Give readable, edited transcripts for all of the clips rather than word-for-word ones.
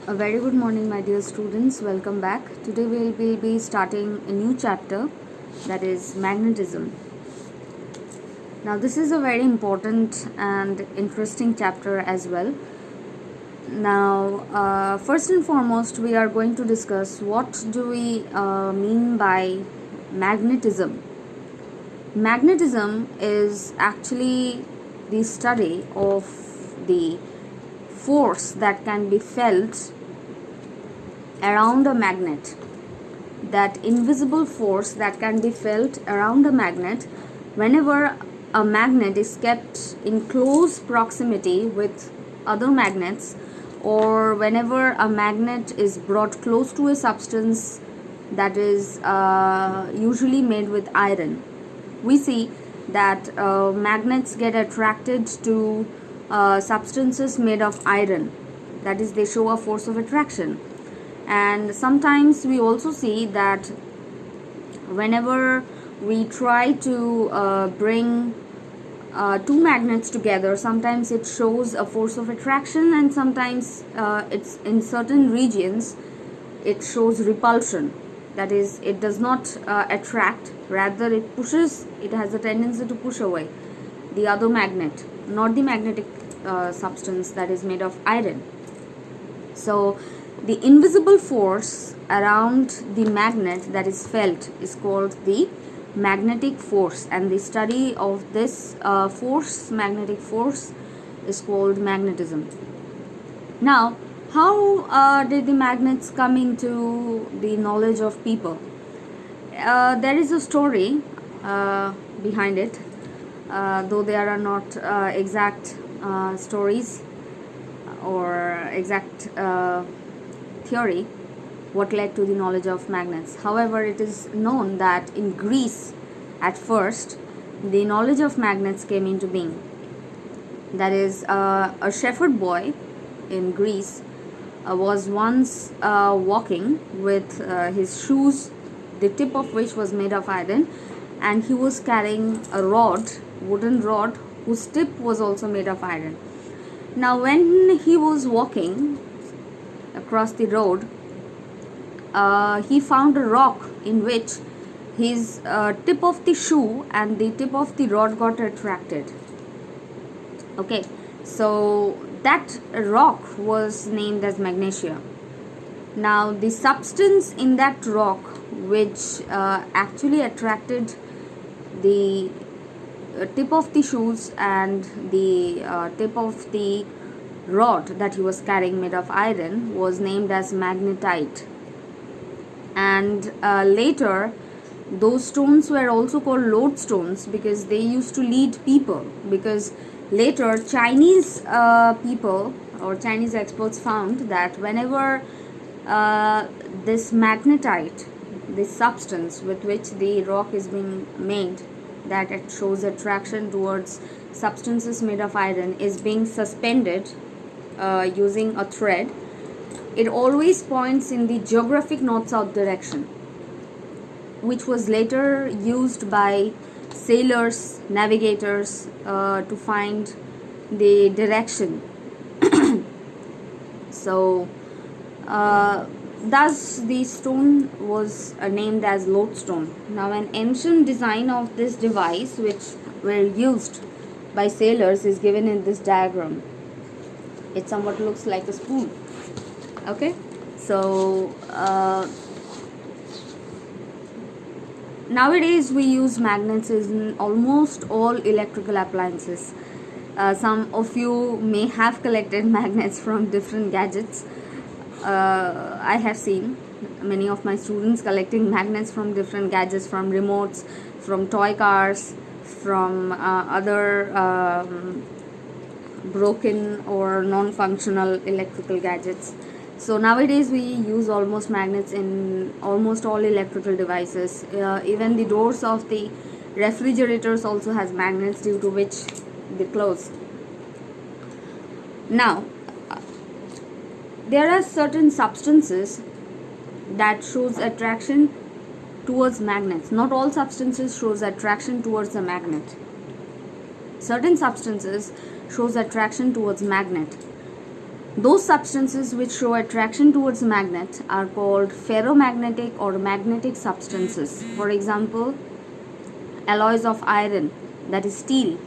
A very good morning, my dear students. Welcome back. Today we will be starting a new chapter, that is magnetism. Now, this is a very important and interesting chapter as well. Now, first and foremost, we are going to discuss what do we mean by magnetism. Magnetism is actually the study of the force that can be felt around a magnet, that invisible force that can be felt around a magnet whenever a magnet is kept in close proximity with other magnets, or whenever a magnet is brought close to a substance that is usually made with iron. We see that magnets get attracted to substances made of iron, that is, they show a force of attraction. And sometimes we also see that whenever we try to bring two magnets together, sometimes it shows a force of attraction, and sometimes it's in certain regions it shows repulsion, that is, it does not attract, rather it has a tendency to push away the other magnet, not the magnetic substance that is made of iron. So the invisible force around the magnet that is felt is called the magnetic force, and the study of this magnetic force, is called magnetism. Now, how did the magnets come into the knowledge of people? There is a story behind it, though there are not exact stories or exact theory what led to the knowledge of magnets. However, it is known that in Greece, at first, the knowledge of magnets came into being. That is, a shepherd boy in Greece was once walking with his shoes, the tip of which was made of iron, and he was carrying a wooden rod, whose tip was also made of iron. Now, when he was walking across the road, he found a rock in which his tip of the shoe and the tip of the rod got attracted. Okay, so that rock was named as magnesia. Now, the substance in that rock which actually attracted the tip of the shoes and the tip of the rod that he was carrying made of iron was named as magnetite. And later, those stones were also called lodestones because they used to lead people. Because later, Chinese people or Chinese experts found that whenever this magnetite, this substance with which the rock is being made, that it shows attraction towards substances made of iron, is being suspended using a thread, it always points in the geographic north-south direction, which was later used by sailors, navigators to find the direction. So thus the stone was named as lodestone. Now, an ancient design of this device which were used by sailors is given in this diagram. It somewhat looks like a spoon. Okay, so nowadays we use magnets in almost all electrical appliances. Some of you may have collected magnets from different gadgets. I have seen many of my students collecting magnets from different gadgets, from remotes, from toy cars, from other broken or non-functional electrical gadgets. So nowadays we use almost magnets in almost all electrical devices. Even the doors of the refrigerators also has magnets, due to which they close. Now, there are certain substances that shows attraction towards magnets. Not all substances shows attraction towards a magnet. Certain substances shows attraction towards magnet. Those substances which show attraction towards magnet are called ferromagnetic or magnetic substances. For example, alloys of iron, that is steel,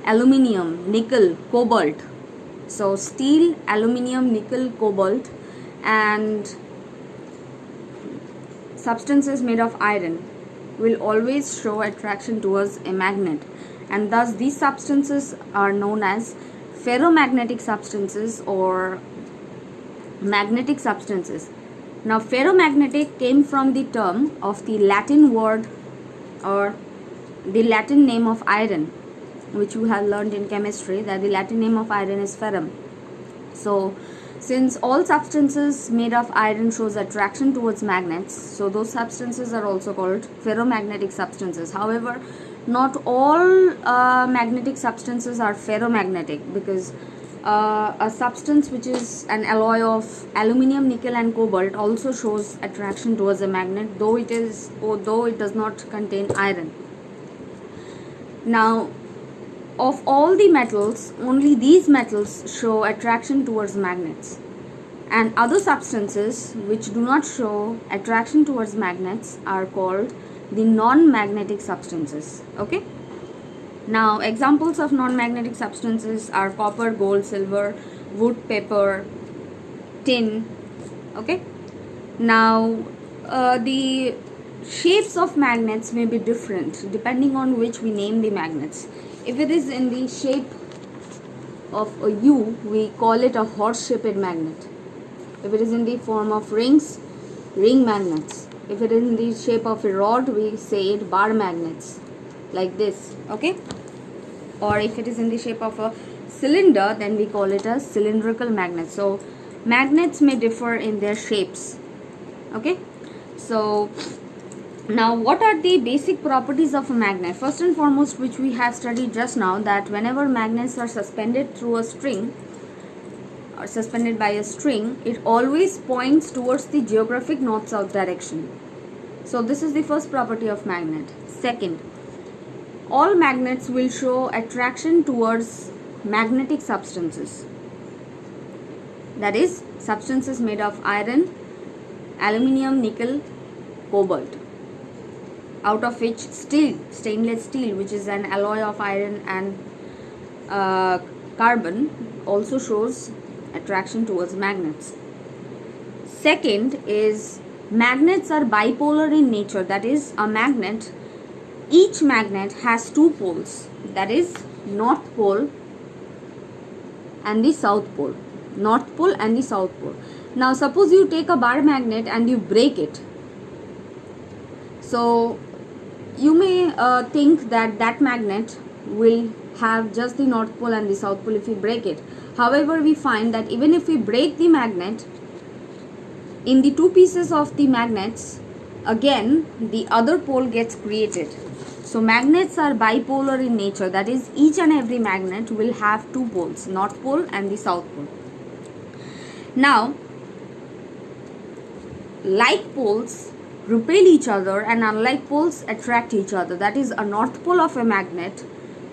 aluminium, nickel, cobalt. So steel, aluminium, nickel, cobalt, and substances made of iron will always show attraction towards a magnet, and thus these substances are known as ferromagnetic substances or magnetic substances. Now, ferromagnetic came from the term of the Latin word or the Latin name of iron, which you have learned in chemistry, that the Latin name of iron is ferrum. So since all substances made of iron shows attraction towards magnets, so those substances are also called ferromagnetic substances. However, not all magnetic substances are ferromagnetic, because a substance which is an alloy of aluminium, nickel and cobalt also shows attraction towards a magnet, though it does not contain iron. Now, of all the metals, only these metals show attraction towards magnets, and other substances which do not show attraction towards magnets are called the non-magnetic substances. Okay. Now, examples of non-magnetic substances are copper, gold, silver, wood, paper, tin. Okay. Now, the shapes of magnets may be different depending on which we name the magnets. If it is in the shape of a U, we call it a horse-shaped magnet. If it is in the form of rings, ring magnets. If it is in the shape of a rod, we say it bar magnets, like this. Okay. Or if it is in the shape of a cylinder, then we call it a cylindrical magnet. So magnets may differ in their shapes. Okay. So now, what are the basic properties of a magnet? First and foremost, which we have studied just now, that whenever magnets are suspended through a string or suspended by a string, it always points towards the geographic north-south direction. So this is the first property of magnet. Second, all magnets will show attraction towards magnetic substances. That is, substances made of iron, aluminium, nickel, cobalt, out of which steel, stainless steel, which is an alloy of iron and carbon, also shows attraction towards magnets. Second is, magnets are bipolar in nature. That is, each magnet has two poles, that is north pole and the south pole. North pole and the south pole. Now suppose you take a bar magnet and you break it. So you may think that that magnet will have just the north pole and the south pole if we break it. However, we find that even if we break the magnet, in the two pieces of the magnets, again the other pole gets created. So magnets are bipolar in nature. That is, each and every magnet will have two poles, north pole and the south pole. Now, like poles repel each other and unlike poles attract each other. That is, a north pole of a magnet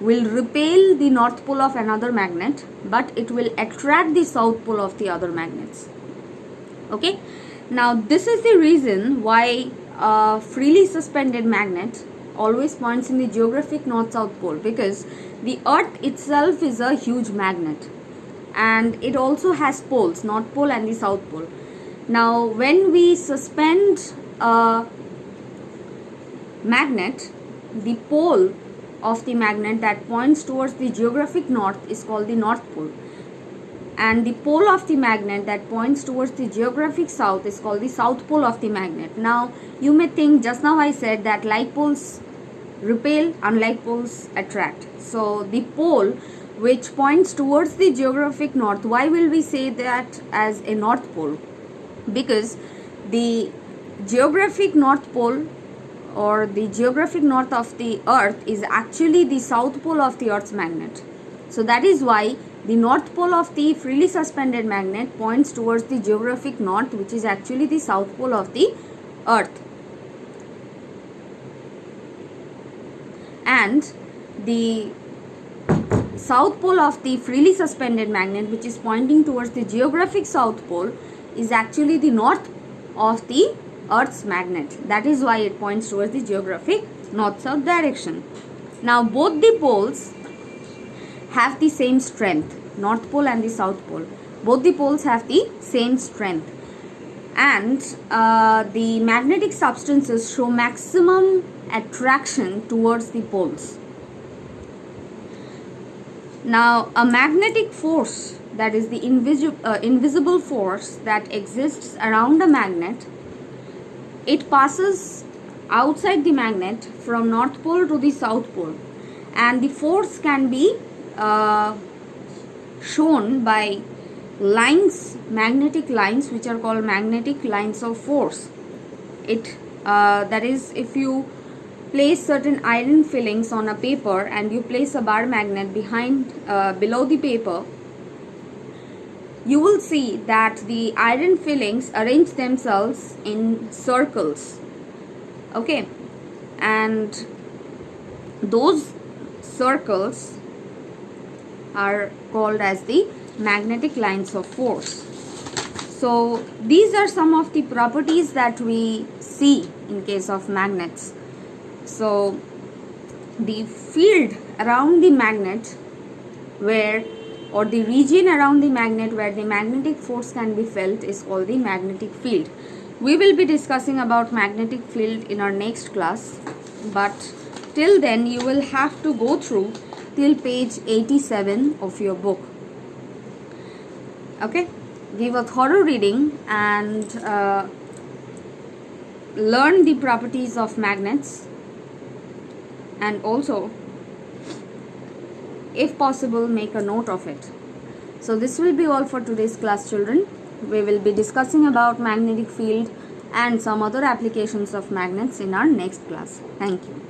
will repel the north pole of another magnet, but it will attract the south pole of the other magnets. Okay. Now, this is the reason why a freely suspended magnet always points in the geographic north-south pole, because the earth itself is a huge magnet and it also has poles, north pole and the south pole. Now, when we suspend a magnet, the pole of the magnet that points towards the geographic north is called the north pole, and the pole of the magnet that points towards the geographic south is called the south pole of the magnet. Now, you may think, just now I said that like poles repel, unlike poles attract. So the pole which points towards the geographic north, why will we say that as a north pole? Because the geographic north pole or the geographic north of the earth is actually the south pole of the earth's magnet. So that is why the north pole of the freely suspended magnet points towards the geographic north, which is actually the south pole of the earth. And the south pole of the freely suspended magnet, which is pointing towards the geographic south pole, is actually the north of the Earth's magnet. That is why it points towards the geographic north-south direction. Now both the poles have the same strength, north pole and the south pole. Both the poles have the same strength, and the magnetic substances show maximum attraction towards the poles. Now a magnetic force, that is the invisible force that exists around a magnet, it passes outside the magnet from north pole to the south pole, and the force can be shown by lines, magnetic lines, which are called magnetic lines of force. That is, if you place certain iron fillings on a paper and you place a bar magnet below the paper, you will see that the iron fillings arrange themselves in circles. Okay, and those circles are called as the magnetic lines of force. So these are some of the properties that we see in case of magnets. So the field around the magnet or the region around the magnet where the magnetic force can be felt is called the magnetic field. We will be discussing about magnetic field in our next class, but till then you will have to go through till page 87 of your book. Okay, give a thorough reading and learn the properties of magnets, and also, if possible, make a note of it. So this will be all for today's class, children. We will be discussing about magnetic field and some other applications of magnets in our next class. Thank you.